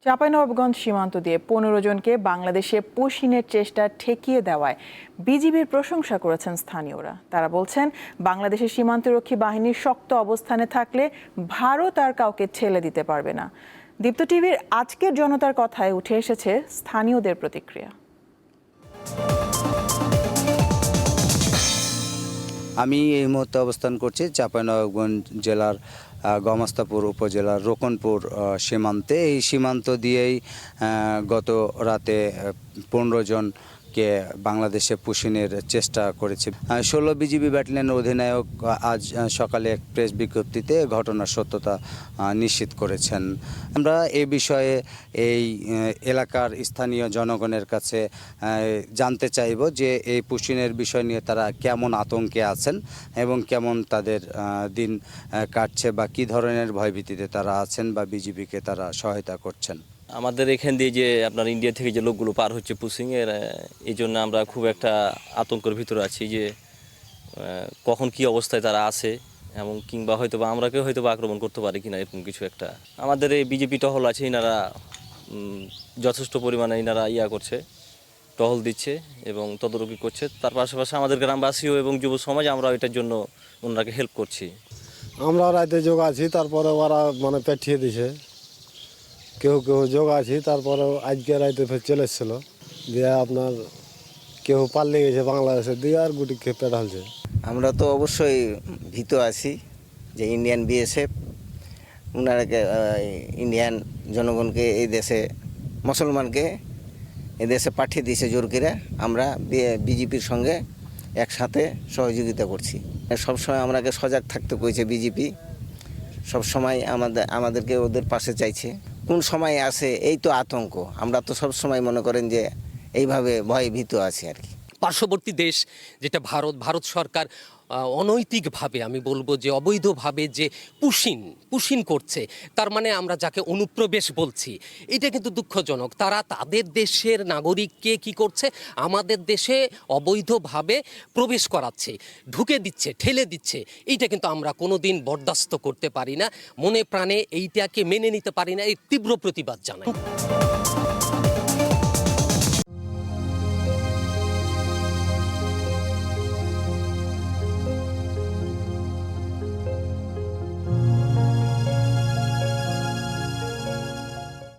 চাঁপাইনবাবগঞ্জ সীমান্ত দিয়ে 15 জনকে বাংলাদেশে পুশিনের চেষ্টা ঠেকিয়ে দেওয়ায় বিজিবির প্রশংসা করেছেন স্থানীয়রা। তারা বলছেন, বাংলাদেশের সীমান্তরক্ষী বাহিনীর শক্ত অবস্থানে থাকলে ভারত আর কাউকে ছেড়ে দিতে পারবে না। দীপ্ত টিভির আজকের জনতার কথায় উঠে এসেছে স্থানীয়দের প্রতিক্রিয়া। আমি এই মুহূর্তে অবস্থান করছি চাঁপাইনবাবগঞ্জ জেলার গমাস্তাপুর উপজেলার রোকনপুর সীমান্তে। এই সীমান্ত দিয়েই গত রাতে 15 জনকে বাংলাদেশে পুশিনের চেষ্টা করেছে। 16 বিজিবি ব্যাটালিয়নের অধিনায়ক আজ সকালে এক প্রেস বিজ্ঞপ্তিতে ঘটনার সত্যতা নিশ্চিত করেছেন। আমরা এ বিষয়ে এই এলাকার স্থানীয় জনগণের কাছে জানতে চাইব যে এই পুশিনের বিষয় নিয়ে তারা কেমন আতঙ্কে আছেন এবং কেমন তাদের দিন কাটছে বা কী ধরনের ভয়ভীতিতে তারা আছেন বা বিজিবিকে তারা সহায়তা করছেন। আমাদের এখান দিয়ে যে আপনার ইন্ডিয়া থেকে যে লোকগুলো পার হচ্ছে পুশিংয়ের, এই জন্য আমরা খুব একটা আতঙ্কের ভিতরে আছি যে কখন কি অবস্থায় তারা আছে এবং কিংবা হয়তো বা আমরাকেও হয়তো বা আক্রমণ করতে পারি কিনা, এরকম কিছু একটা। আমাদের এই বিজেপি টহল আছে, ইনারা যথেষ্ট পরিমাণে ইনারা করছে, টহল দিচ্ছে এবং তদারকি করছে। তার পাশাপাশি আমাদের গ্রামবাসীও এবং যুব সমাজ আমরা এটার জন্য ওনাকে হেল্প করছি। আমরা রাতে যোগ আছি, তারপরে ওরা পেঠিয়ে দিছে। কেউ যোগ আছি, তারপরে আজকে রাতে ফের চলে এসেছিল দিয়ে আপনার কেউ পাল্লে গেছে বাংলাদেশে দিয়ে আর গুটি খেয়ে পেটালছে। আমরা তো অবশ্যই ভীত আছি যে ইন্ডিয়ান বিএসএফ ওনারাকে ইন্ডিয়ান জনগণকে এই দেশে মুসলমানকে এই দেশে পাঠিয়ে দিয়েছে জোর করে। আমরা বিজেপির সঙ্গে একসাথে সহযোগিতা করছি। সবসময় আমরাকে সজাগ থাকতে কইছে বিজেপি, সবসময় আমাদেরকে ওদের পাশে চাইছে। কোন সময় আসে এই তো আতঙ্ক, আমরা তো সব সময় মনে করেন যে এইভাবে ভয়ে ভীত আছি আর কি। পার্শ্ববর্তী দেশ যেটা ভারত সরকার অনৈতিকভাবে, আমি বলবো যে অবৈধভাবে যে পুশিন করছে, তার মানে আমরা যাকে অনুপ্রবেশ বলছি, এটা কিন্তু দুঃখজনক। তারা তাদের দেশের নাগরিককে কি করছে, আমাদের দেশে অবৈধভাবে প্রবেশ করাচ্ছে, ঢুকে দিচ্ছে, ঠেলে দিচ্ছে। এইটা কিন্তু আমরা কোনোদিন বরদাস্ত করতে পারি না, মনে প্রাণে এইটাকে মেনে নিতে পারি না। এই তীব্র প্রতিবাদ জানাই।